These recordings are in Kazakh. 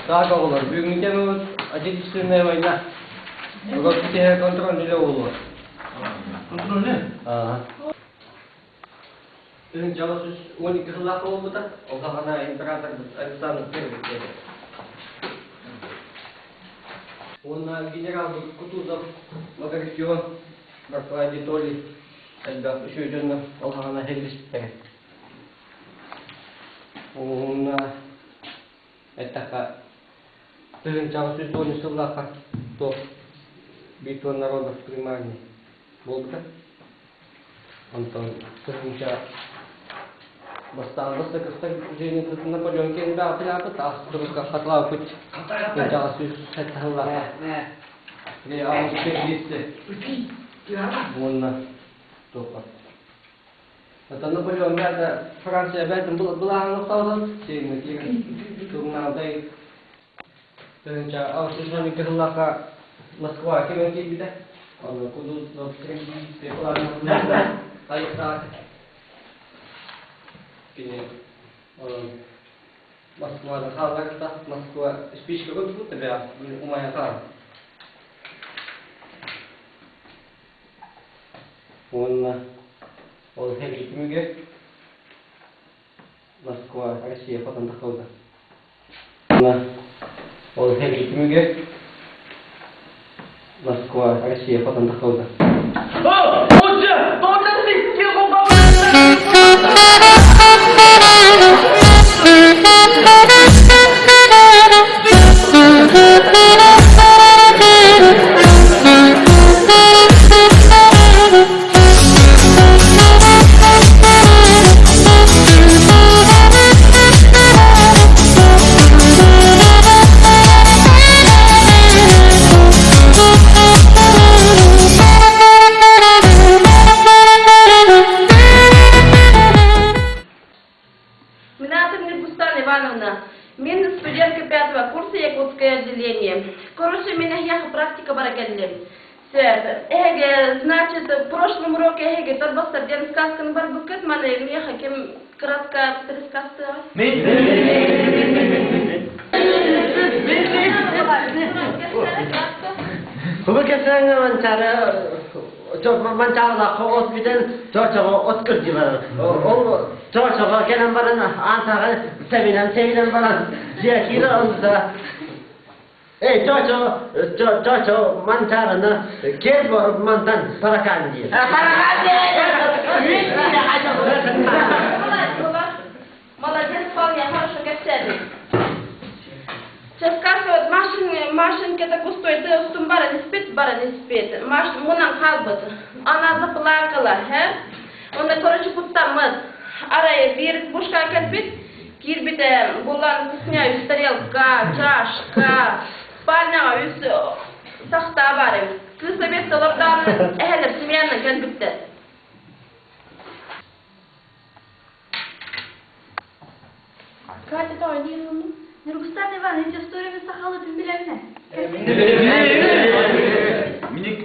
Так olur. Bugün tememiz отечественная война. Русские контрольные olur. Kontrolü? Ага. Bizim çalışmış 12 yıllık oldu da o zaman imparator Александр I dedi. Он генерал Кутузов Багратион Барклади Толи тогда еще идет на Алхана Хельвистер. Он это Bizim çalışmış 12 yıllık то битва народов примарный. Волга. Антон Сырнича бастан бастан кастан жени Наполеон кенда апляпа тас турка хатлау путь начала сюс хатхала не а специалисты вон топа это Наполеон беда Франция беда была анықталған сені кеген турнаудай Сырнича а сюзони керлака Москва кеген кейбіде Аны кудус на скрипке планы Айта Кini Москва халакта Москва спичка вот тебя у меня там он хеги книги Москва Россия потом дохода он хеги книги Москва Россия потом дохода Мен студентка 5 курса якутское отделение. Короче, у меня практика баракелли. Значит, в прошлом уроке Эге Торбастарден сказка на барбукет, мане мне хаким краткая пересказка. Mançağı koğuz biden çoğu otkır civarı. Çoğu gelen bana antağı sevilen bana ziyakiri olsa. Çoğu mançağını gel var mantan parakan diye. Parakan diye. Молодец, вполне хорошо, как цели. Сейчас сказывают, машинки это пустой, ты бара не спит. Мунан халбат. Она заплакала, он, короче, пустамыт. Арая бир пушка кирпит, кирбите, булан кухня, тарелка, чашка, спальня, сахта бары. Кыз совет салардан, эхелеп, семьяна кирбитте. Катя, то один. Нургустан Иван, эти историями сахалы ты билемне? Minik.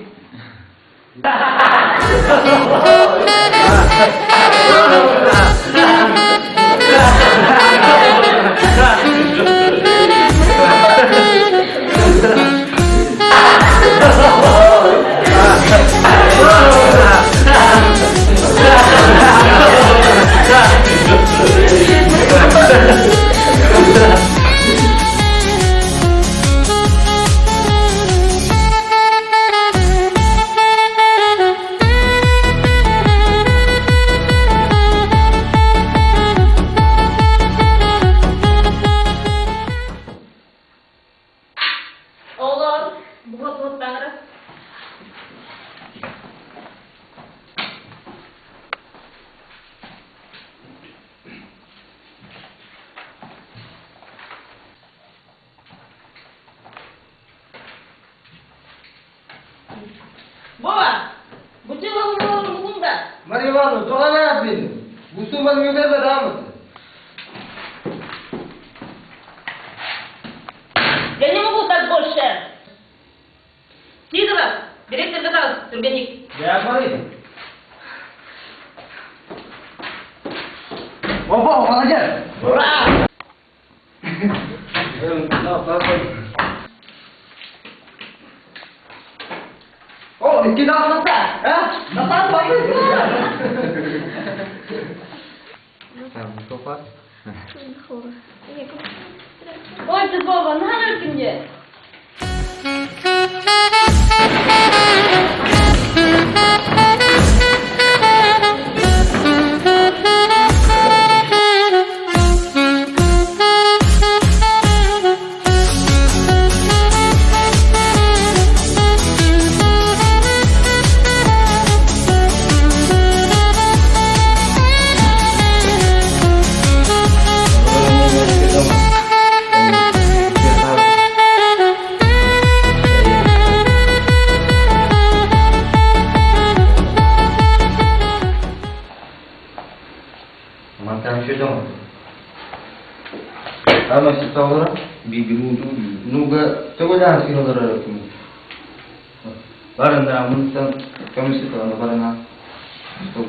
Боба, бутылка мулунда. Мария Ивановна, доғана бені. Бұсыман мені бәдамыз. Я не могу так больше. Сидоров, директор сказал, Турбенник. Я говорю. Опа, молодец! Ура! Oh, iki daha nasıl? Nasıl bakıyorsun? Sofa. Ой, ты Вова, налётки мне. Macam tu dong. Kalau si tahu lah, bibiru tu, nuga, coba jangan sih nuga ada tu. Barang dah amun kami si tahu barang ah, tu.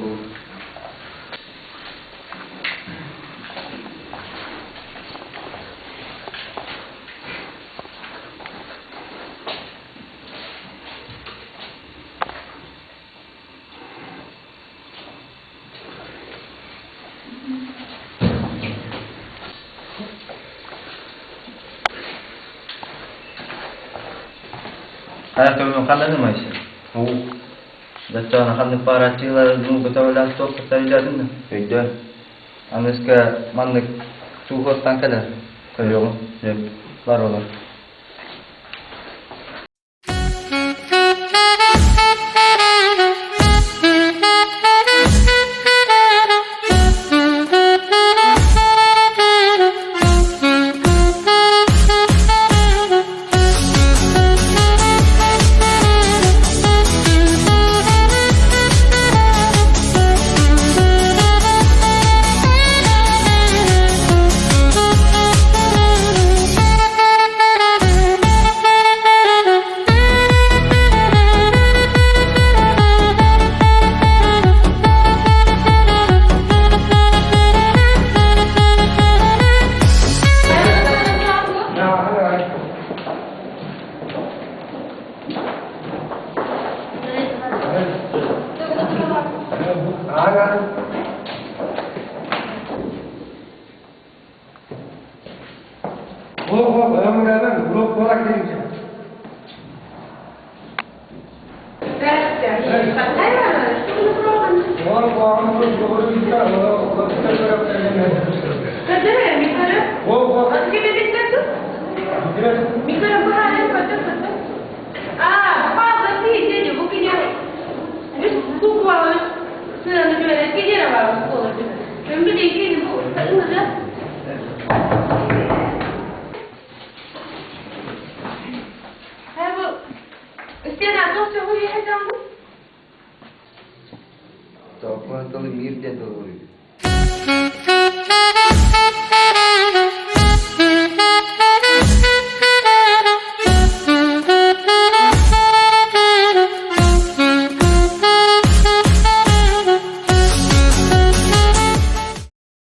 Ada tu makanan ni macam. Oh, dah tahu nak makan para cila, nu betul dah stop betul dah tu. Tidak. Anas ke mana tu hot tangkal dah. Kalau ya baru lah. तो अपन तो मीर दे तो